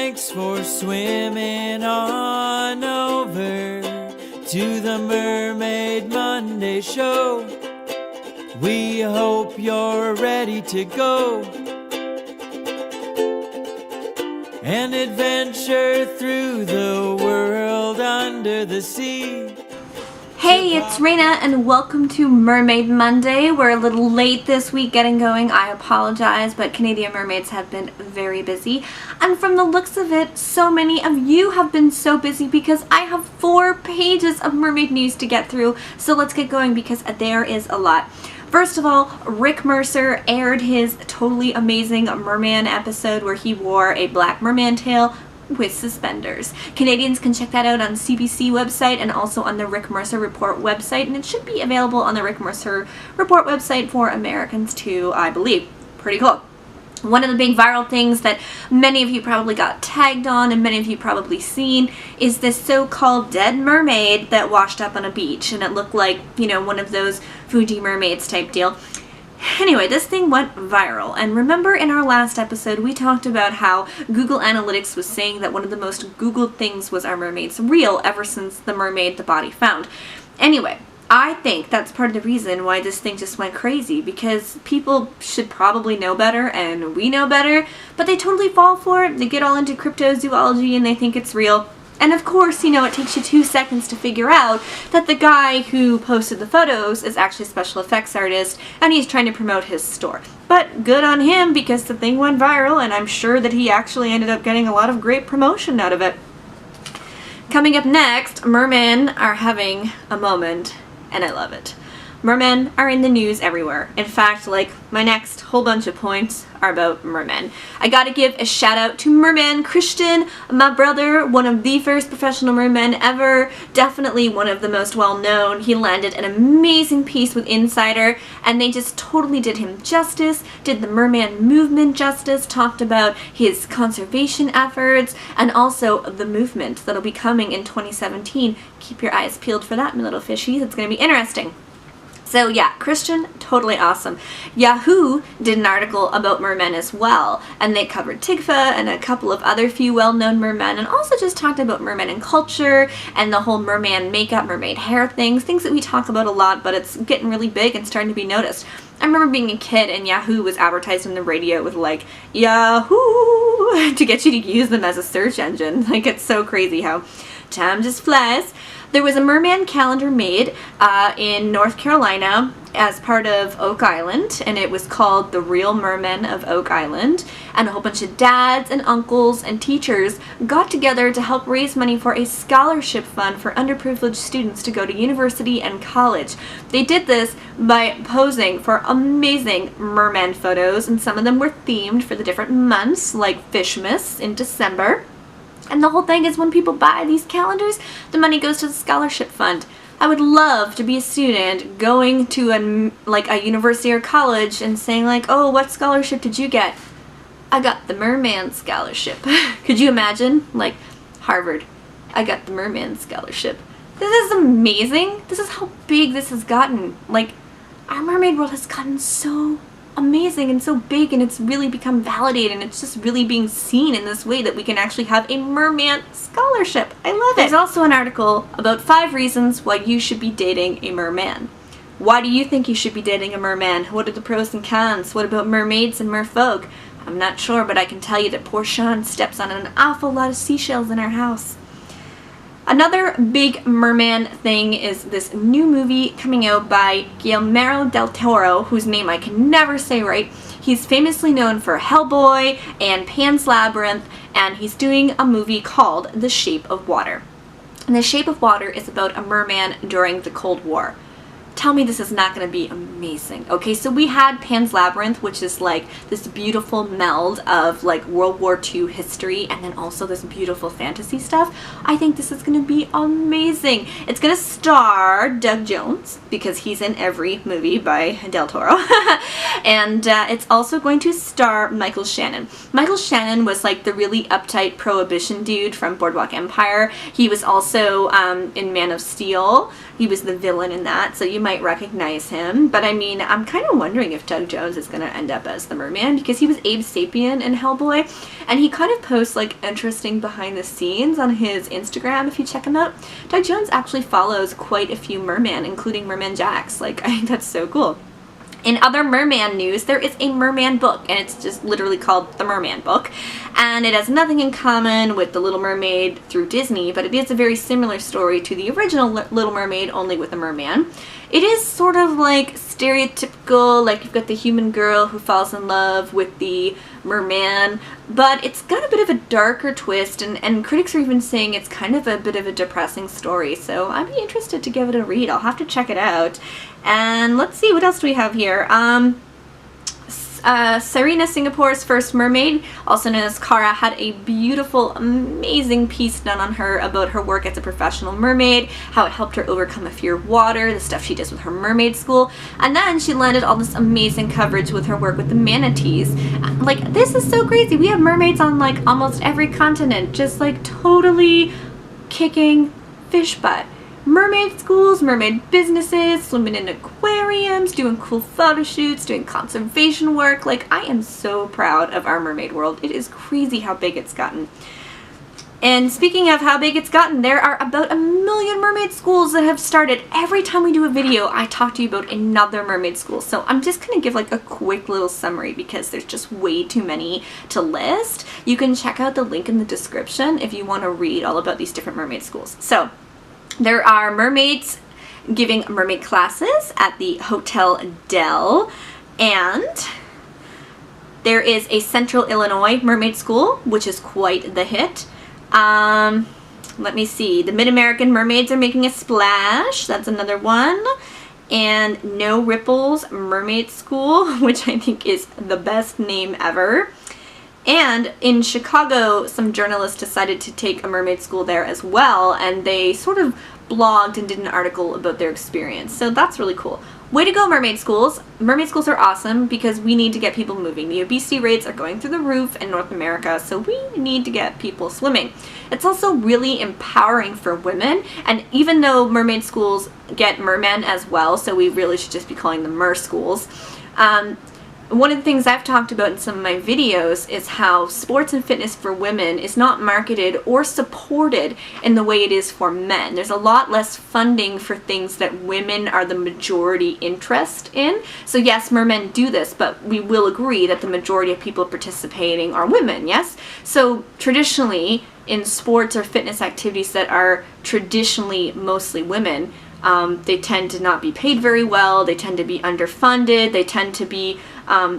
Thanks for swimming on over to the Mermaid Monday show. We hope you're ready to go and adventure through the world under the sea. Hey, it's Raina and welcome to Mermaid Monday. We're a little late this week getting going. I apologize, but Canadian mermaids have been very busy. And from the looks of it, so many of you have been so busy because I have 4 pages of mermaid news to get through. So let's get going because there is a lot. First of all, Rick Mercer aired his totally amazing merman episode where he wore a black merman tail with suspenders. Canadians can check that out on CBC website and also on the Rick Mercer Report website, and it should be available on the Rick Mercer Report website for Americans too, I believe. Pretty cool. One of the big viral things that many of you probably got tagged on and many of you probably seen is this so-called dead mermaid that washed up on a beach, and it looked like, you know, one of those Fuji mermaids type deal. Anyway, this thing went viral, and remember in our last episode we talked about how Google Analytics was saying that one of the most Googled things was, are mermaids real, ever since the mermaid the body found. Anyway, I think that's part of the reason why this thing just went crazy, because people should probably know better, and we know better, but they totally fall for it. They get all into cryptozoology and they think it's real. And of course, you know, it takes you 2 seconds to figure out that the guy who posted the photos is actually a special effects artist and he's trying to promote his store. But good on him, because the thing went viral and I'm sure that he actually ended up getting a lot of great promotion out of it. Coming up next, mermen are having a moment and I love it. Mermen are in the news everywhere. In fact, like, my next whole bunch of points are about mermen. I gotta give a shout out to Merman Christian, my brother, one of the first professional mermen ever, definitely one of the most well known. He landed an amazing piece with Insider and they just totally did him justice, did the merman movement justice, talked about his conservation efforts and also the movement that'll be coming in 2017. Keep your eyes peeled for that, my little fishies. It's gonna be interesting. So yeah, Christian, totally awesome. Yahoo did an article about mermen as well, and they covered Tigfa and a couple of other few well-known mermen, and also just talked about mermen and culture and the whole merman makeup, mermaid hair things that we talk about a lot, but it's getting really big and starting to be noticed. I remember being a kid and Yahoo was advertised on the radio with like, Yahoo, to get you to use them as a search engine. Like, it's so crazy how time just flies. There was a merman calendar made in North Carolina as part of Oak Island, and it was called The Real Mermen of Oak Island, and a whole bunch of dads and uncles and teachers got together to help raise money for a scholarship fund for underprivileged students to go to university and college. They did this by posing for amazing merman photos, and some of them were themed for the different months, like Fishmas in December. And the whole thing is, when people buy these calendars, the money goes to the scholarship fund. I would love to be a student going to a university or college and saying like, oh, what scholarship did you get? I got the merman scholarship. Could you imagine? Like, Harvard, I got the merman scholarship. This is amazing. This is how big this has gotten. Like, our mermaid world has gotten so amazing and so big, and it's really become validated, and it's just really being seen in this way that we can actually have a merman scholarship. I love it. There's also an article about 5 reasons why you should be dating a merman. Why do you think you should be dating a merman? What are the pros and cons? What about mermaids and merfolk? I'm not sure, but I can tell you that poor Sean steps on an awful lot of seashells in our house. Another big merman thing is this new movie coming out by Guillermo del Toro, whose name I can never say right. He's famously known for Hellboy and Pan's Labyrinth, and he's doing a movie called The Shape of Water. And The Shape of Water is about a merman during the Cold War. Tell me this is not going to be amazing. Okay, so we had Pan's Labyrinth, which is like this beautiful meld of like World War II history and then also this beautiful fantasy stuff. I think this is going to be amazing. It's going to star Doug Jones, because he's in every movie by Del Toro. And it's also going to star Michael Shannon. Michael Shannon was like the really uptight prohibition dude from Boardwalk Empire. He was also in Man of Steel. He was the villain in that, so you might might recognize him, but I mean, I'm kind of wondering if Doug Jones is going to end up as the merman, because he was Abe Sapien in Hellboy, and he kind of posts like interesting behind the scenes on his Instagram if you check him out. Doug Jones actually follows quite a few mermen, including Merman Jax. Like, I think that's so cool. In other merman news, there is a merman book, and it's just literally called The Merman Book, and it has nothing in common with The Little Mermaid through Disney, but it is a very similar story to the original Little Mermaid, only with a merman. It is sort of like stereotypical, like you've got the human girl who falls in love with the merman, but it's got a bit of a darker twist, and critics are even saying it's kind of a bit of a depressing story, so I'd be interested to give it a read. I'll have to check it out. And let's see, what else do we have here? Serena, Singapore's first mermaid, also known as Kara, had a beautiful, amazing piece done on her about her work as a professional mermaid, how it helped her overcome a fear of water, the stuff she does with her mermaid school, and then she landed all this amazing coverage with her work with the manatees. Like, this is so crazy. We have mermaids on like almost every continent, just like totally kicking fish butt. Mermaid schools, mermaid businesses, swimming in aquariums, doing cool photo shoots, doing conservation work. Like, I am so proud of our mermaid world. It is crazy how big it's gotten. And speaking of how big it's gotten, there are about 1 million mermaid schools that have started. Every time we do a video, I talk to you about another mermaid school. So I'm just going to give like a quick little summary because there's just way too many to list. You can check out the link in the description if you want to read all about these different mermaid schools. So there are mermaids giving mermaid classes at the Hotel Del, and there is a Central Illinois mermaid school, which is quite the hit. Let me see. The Mid-American Mermaids are making a splash. That's another one. And No Ripples Mermaid School, which I think is the best name ever. And in Chicago, some journalists decided to take a mermaid school there as well, and they sort of blogged and did an article about their experience. So that's really cool. Way to go, mermaid schools. Mermaid schools are awesome because we need to get people moving. The obesity rates are going through the roof in North America, so we need to get people swimming. It's also really empowering for women, and even though mermaid schools get mermen as well, so we really should just be calling them mer schools, one of the things I've talked about in some of my videos is how sports and fitness for women is not marketed or supported in the way it is for men. There's a lot less funding for things that women are the majority interest in. So yes, mermen do this, but we will agree that the majority of people participating are women, yes? So traditionally, in sports or fitness activities that are traditionally mostly women, they tend to not be paid very well, they tend to be underfunded, they tend to be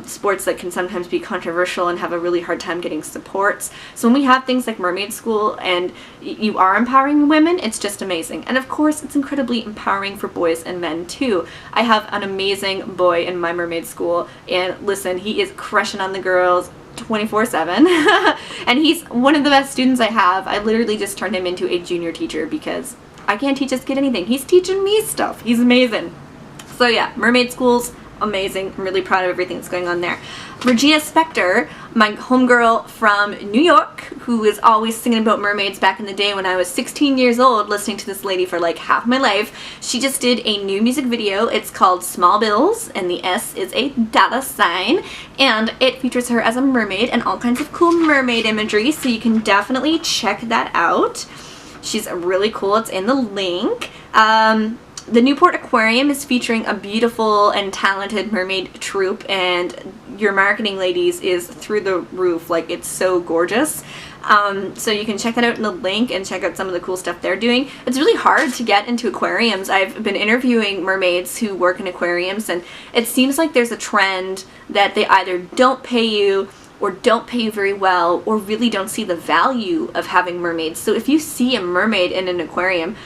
sports that can sometimes be controversial and have a really hard time getting supports. So when we have things like mermaid school and you are empowering women, it's just amazing. And of course, it's incredibly empowering for boys and men too. I have an amazing boy in my mermaid school, and listen, he is crushing on the girls 24/7 and he's one of the best students I have. I literally just turned him into a junior teacher because I can't teach this kid anything. He's teaching me stuff. He's amazing. So yeah, mermaid schools, amazing. I'm really proud of everything that's going on there. Regina Spektor, my homegirl from New York, who was always singing about mermaids back in the day when I was 16 years old, listening to this lady for like half my life. She just did a new music video. It's called Small Bills, and the S is a $, and it features her as a mermaid and all kinds of cool mermaid imagery, so you can definitely check that out. She's really cool. It's in the link. The Newport Aquarium is featuring a beautiful and talented mermaid troupe, and your marketing, ladies, is through the roof. Like, it's so gorgeous. So you can check that out in the link and check out some of the cool stuff they're doing. It's really hard to get into aquariums. I've been interviewing mermaids who work in aquariums, and it seems like there's a trend that they either don't pay you or don't pay you very well, or really don't see the value of having mermaids. So if you see a mermaid in an aquarium,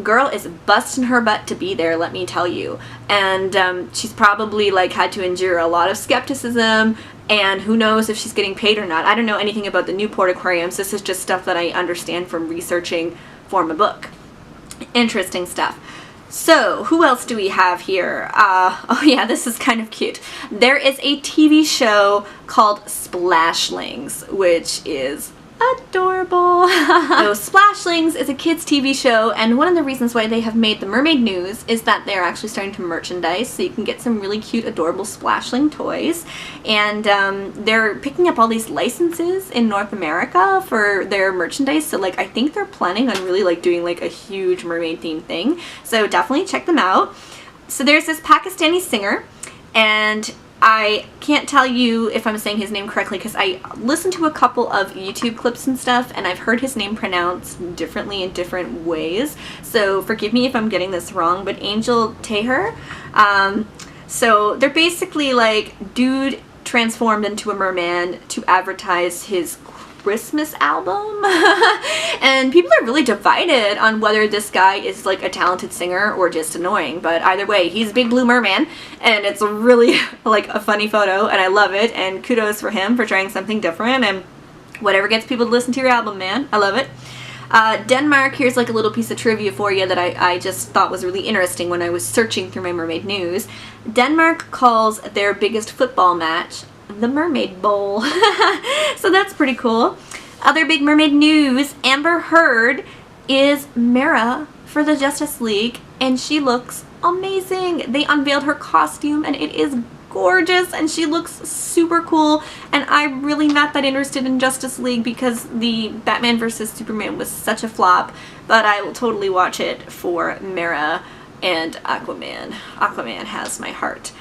girl is busting her butt to be there, let me tell you. And she's probably like had to endure a lot of skepticism, and who knows if she's getting paid or not. I don't know anything about the Newport aquariums. This is just stuff that I understand from researching for my book. Interesting stuff. So, who else do we have here? Oh yeah, this is kind of cute. There is a TV show called Splashlings, which is adorable. adorable. So Splashlings is a kids TV show, and one of the reasons why they have made the Mermaid News is that they're actually starting to merchandise, so you can get some really cute adorable Splashling toys. And they're picking up all these licenses in North America for their merchandise, so like I think they're planning on really like doing like a huge mermaid themed thing, so definitely check them out. So there's this Pakistani singer, and I can't tell you if I'm saying his name correctly because I listened to a couple of YouTube clips and stuff, and I've heard his name pronounced differently in different ways, so forgive me if I'm getting this wrong, but Angel Taher. So they're basically like dude transformed into a merman to advertise his Christmas album. And people are really divided on whether this guy is like a talented singer or just annoying, but either way, he's a big blue merman, and it's really like a funny photo, and I love it, and kudos for him for trying something different, and whatever gets people to listen to your album, man. I love it. Denmark, here's like a little piece of trivia for you that I just thought was really interesting when I was searching through my Mermaid News. Denmark calls their biggest football match the Mermaid Bowl. So that's pretty cool. Other big Mermaid news, Amber Heard is Mera for the Justice League, and she looks amazing. They unveiled her costume, and it is gorgeous, and she looks super cool, and I'm really not that interested in Justice League because the Batman vs. Superman was such a flop, but I will totally watch it for Mera and Aquaman. Aquaman has my heart.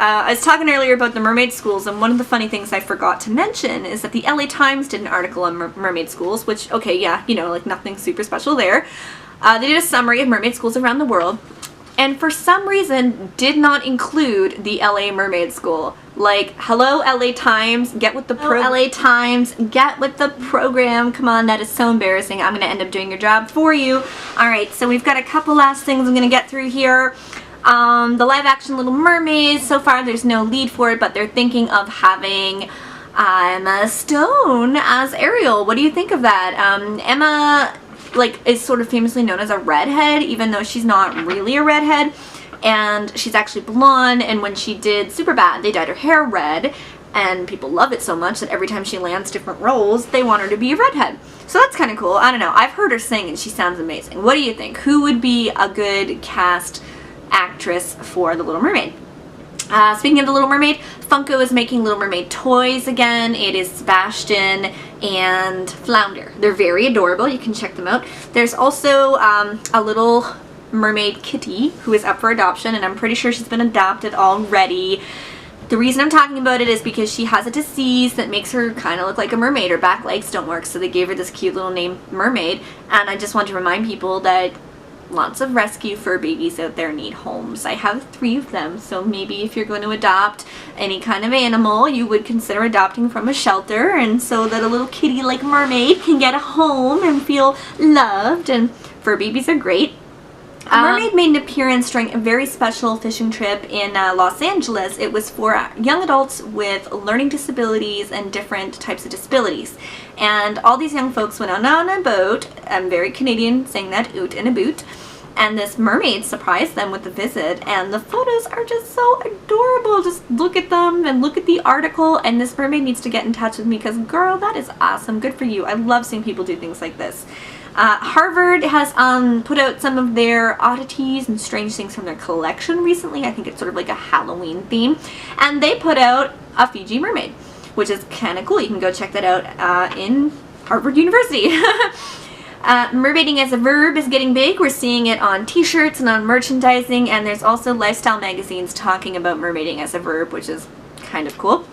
I was talking earlier about the mermaid schools, and one of the funny things I forgot to mention is that the LA Times did an article on mermaid schools, which, okay, yeah, you know, like nothing super special there. They did a summary of mermaid schools around the world, and for some reason did not include the LA Mermaid School. Like, hello LA Times, get with the LA Times, get with the program. Come on, that is so embarrassing. I'm gonna end up doing your job for you. Alright, so we've got a couple last things I'm gonna get through here. The live action Little Mermaid, so far there's no lead for it, but they're thinking of having Emma Stone as Ariel. What do you think of that? Emma, like, is sort of famously known as a redhead, even though she's not really a redhead, and she's actually blonde, and when she did Superbad, they dyed her hair red, and people love it so much that every time she lands different roles, they want her to be a redhead. So that's kind of cool. I don't know. I've heard her sing, and she sounds amazing. What do you think? Who would be a good cast actress for The Little Mermaid? Speaking of The Little Mermaid, Funko is making Little Mermaid toys again. It is Sebastian and Flounder. They're very adorable. You can check them out. There's also a little mermaid kitty who is up for adoption, and I'm pretty sure she's been adopted already. The reason I'm talking about it is because she has a disease that makes her kind of look like a mermaid. Her back legs don't work, so they gave her this cute little name, Mermaid, and I just want to remind people that lots of rescue fur babies out there need homes. I have 3 of them, so maybe if you're going to adopt any kind of animal, you would consider adopting from a shelter, and so that a little kitty like Mermaid can get a home and feel loved, and fur babies are great. Mermaid made an appearance during a very special fishing trip in Los Angeles. It was for young adults with learning disabilities and different types of disabilities. And all these young folks went on a boat. I'm very Canadian saying that, oot in a boot. And this mermaid surprised them with a visit, and the photos are just so adorable. Just look at them and look at the article, and this mermaid needs to get in touch with me because, girl, that is awesome. Good for you. I love seeing people do things like this. Harvard has put out some of their oddities and strange things from their collection recently. I think it's sort of like a Halloween theme. And they put out a Fiji mermaid, which is kind of cool. You can go check that out in Harvard University. Mermaiding as a verb is getting big. We're seeing it on t-shirts and on merchandising, and there's also lifestyle magazines talking about mermaiding as a verb, which is kind of cool.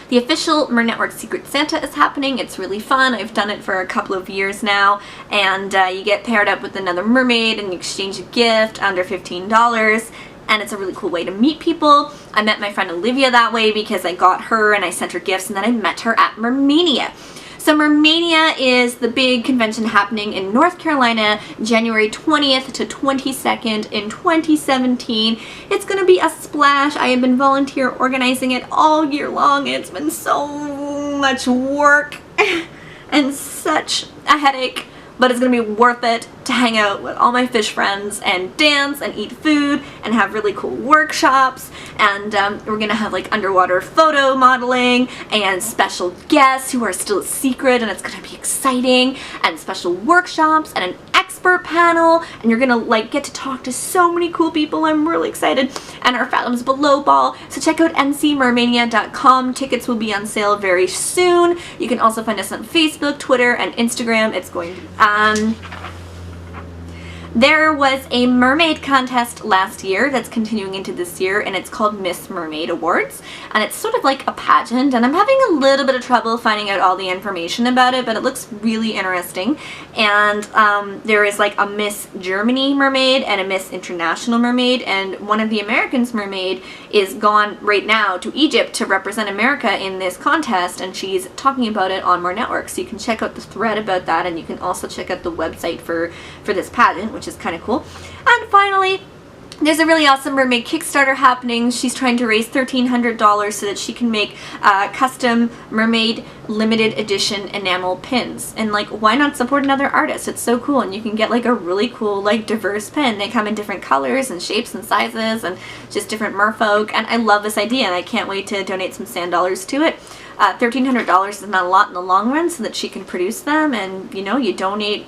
The official Mer Network Secret Santa is happening. It's really fun. I've done it for a couple of years now, and you get paired up with another mermaid and you exchange a gift under $15, and it's a really cool way to meet people. I met my friend Olivia that way because I got her and I sent her gifts, and then I met her at Mermania. So Mermania is the big convention happening in North Carolina, January 20th to 22nd in 2017. It's going to be a splash. I have been volunteer organizing it all year long, and it's been so much work and such a headache. but it's gonna be worth it to hang out with all my fish friends and dance and eat food and have really cool workshops, and we're gonna have like underwater photo modeling and special guests who are still a secret, and it's gonna be exciting, and special workshops and an expert panel, and you're gonna like get to talk to so many cool people. I'm really excited. And our Fathoms Below ball, so check out ncmermania.com. Tickets will be on sale very soon. You can also find us on Facebook, Twitter, and Instagram. It's going to there was a mermaid contest last year that's continuing into this year, and it's called Miss Mermaid Awards, and it's sort of like a pageant, and I'm having a little bit of trouble finding out all the information about it, but it looks really interesting. And there is like a Miss Germany mermaid and a Miss International mermaid, and one of the Americans mermaid is gone right now to Egypt to represent America in this contest, and she's talking about it on More Network, so you can check out the thread about that, and you can also check out the website for this pageant, which is kind of cool. And finally, there's a really awesome mermaid Kickstarter happening. She's trying to raise $1,300 so that she can make custom mermaid limited edition enamel pins. And like, why not support another artist? It's so cool, and you can get like a really cool like diverse pin. They come in different colors and shapes and sizes and just different merfolk, and I love this idea, and I can't wait to donate some sand dollars to it. $1,300 is not a lot in the long run, so that she can produce them, and you know, you donate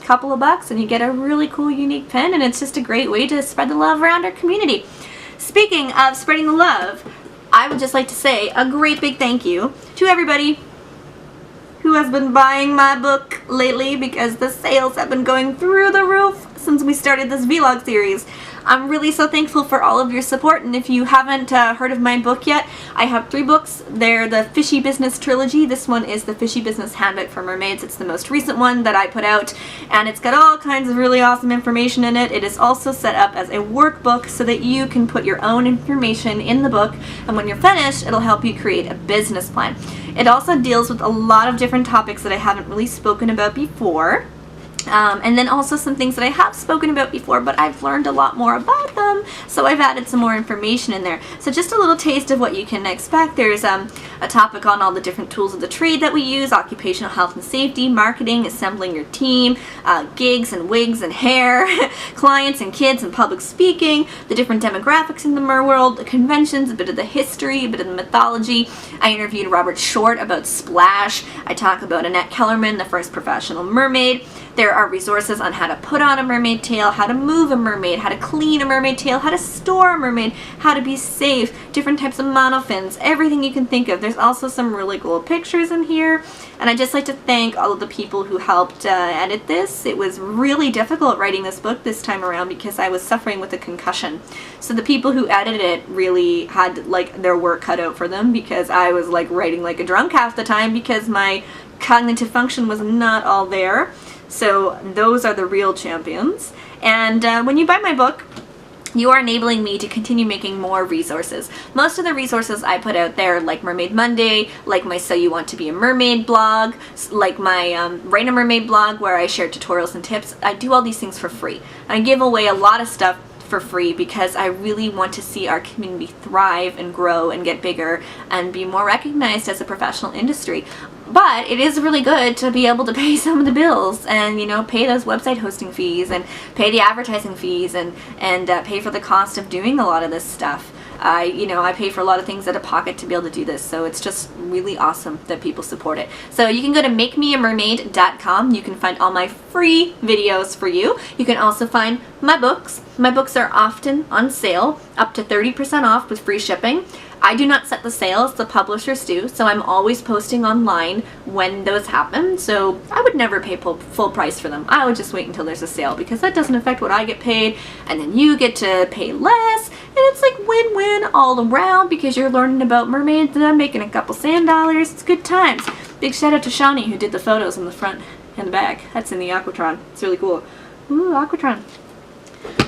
couple of bucks and you get a really cool unique pin, and it's just a great way to spread the love around our community. Speaking of spreading the love, I would just like to say a great big thank you to everybody who has been buying my book lately, because the sales have been going through the roof since we started this vlog series. I'm really so thankful for all of your support, and if you haven't heard of my book yet, I have 3 books. They're the Fishy Business Trilogy. This one is the Fishy Business Handbook for Mermaids. It's the most recent one that I put out, and it's got all kinds of really awesome information in it. It is also set up as a workbook so that you can put your own information in the book, and when you're finished, it'll help you create a business plan. It also deals with a lot of different topics that I haven't really spoken about before. And then also some things that I have spoken about before, but I've learned a lot more about them, so I've added some more information in there. So just a little taste of what you can expect. There's a topic on all the different tools of the trade that we use, occupational health and safety, marketing, assembling your team, gigs and wigs and hair, clients and kids and public speaking, the different demographics in the mer world, the conventions, a bit of the history, a bit of the mythology. I interviewed Robert Short about Splash. I talk about Annette Kellerman, the first professional mermaid. There are resources on how to put on a mermaid tail, how to move a mermaid, how to clean a mermaid tail, how to store a mermaid, how to be safe, different types of monofins, everything you can think of. There's also some really cool pictures in here. And I'd just like to thank all of the people who helped edit this. It was really difficult writing this book this time around because I was suffering with a concussion. So the people who edited it really had like their work cut out for them, because I was like writing like a drunk half the time because my cognitive function was not all there. So those are the real champions. And when you buy my book, you are enabling me to continue making more resources. Most of the resources I put out there, like Mermaid Monday, like my So You Want to Be a Mermaid blog, like my Raina Mermaid blog where I share tutorials and tips, I do all these things for free. I give away a lot of stuff for free because I really want to see our community thrive and grow and get bigger and be more recognized as a professional industry. But it is really good to be able to pay some of the bills and, you know, pay those website hosting fees and pay the advertising fees and pay for the cost of doing a lot of this stuff. I pay for a lot of things out of pocket to be able to do this, so it's just really awesome that people support it. So you can go to makemeamermaid.com. You can find all my free videos for you. You can also find my books. My books are often on sale, up to 30% off with free shipping. I do not set the sales, the publishers do, so I'm always posting online when those happen, so I would never pay full price for them. I would just wait until there's a sale, because that doesn't affect what I get paid, and then you get to pay less, and it's like win-win all around, because you're learning about mermaids, and I'm making a couple sand dollars. It's good times. Big shout out to Shawnee, who did the photos in the front and the back. That's in the Aquatron. It's really cool. Ooh, Aquatron.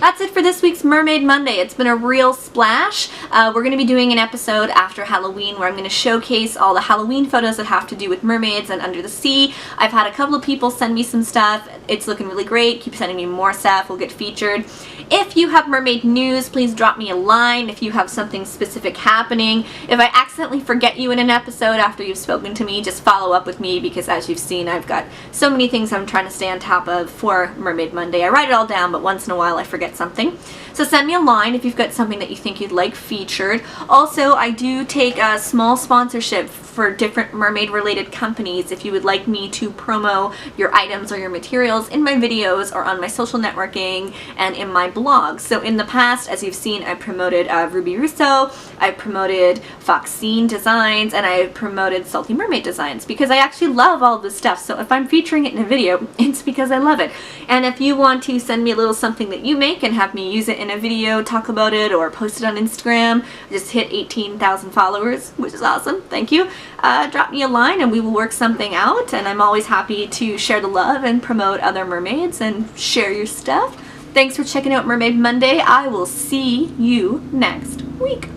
That's it for this week's Mermaid Monday. It's been a real splash. We're going to be doing an episode after Halloween where I'm going to showcase all the Halloween photos that have to do with mermaids and under the sea. I've had a couple of people send me some stuff, It's looking really great. Keep sending me more stuff. We'll get featured. If you have mermaid news, please drop me a line. If you have something specific happening, if I accidentally forget you in an episode after you've spoken to me, just follow up with me, because as you've seen, I've got so many things I'm trying to stay on top of for Mermaid Monday. I write it all down, but once in a while I forget something. So send me a line if you've got something that you think you'd like featured. Also, I do take a small sponsorship for different mermaid related companies if you would like me to promo your items or your materials in my videos or on my social networking and in my blog. So in the past, as you've seen, I promoted Ruby Russo, I promoted Foxine Designs, and I promoted Salty Mermaid Designs because I actually love all this stuff. So if I'm featuring it in a video, it's because I love it. And if you want to send me a little something that you make and have me use it in a video, talk about it, or post it on Instagram, just hit 18,000 followers, which is awesome. Thank you. Drop me a line and we will work something out, and I'm always happy to share the love and promote other mermaids and share your stuff. Thanks for checking out Mermaid Monday. I will see you next week.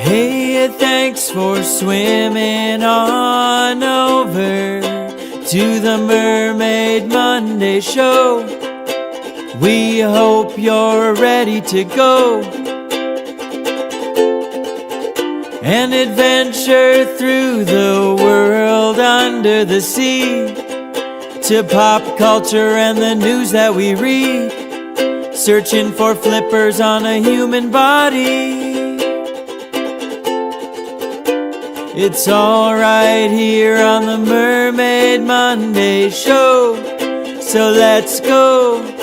Hey, thanks for swimming on over to the Mermaid Monday show. We hope you're ready to go and adventure through the world under the sea, to pop culture and the news that we read, searching for flippers on a human body. It's all right here on the Mermaid Monday show, so let's go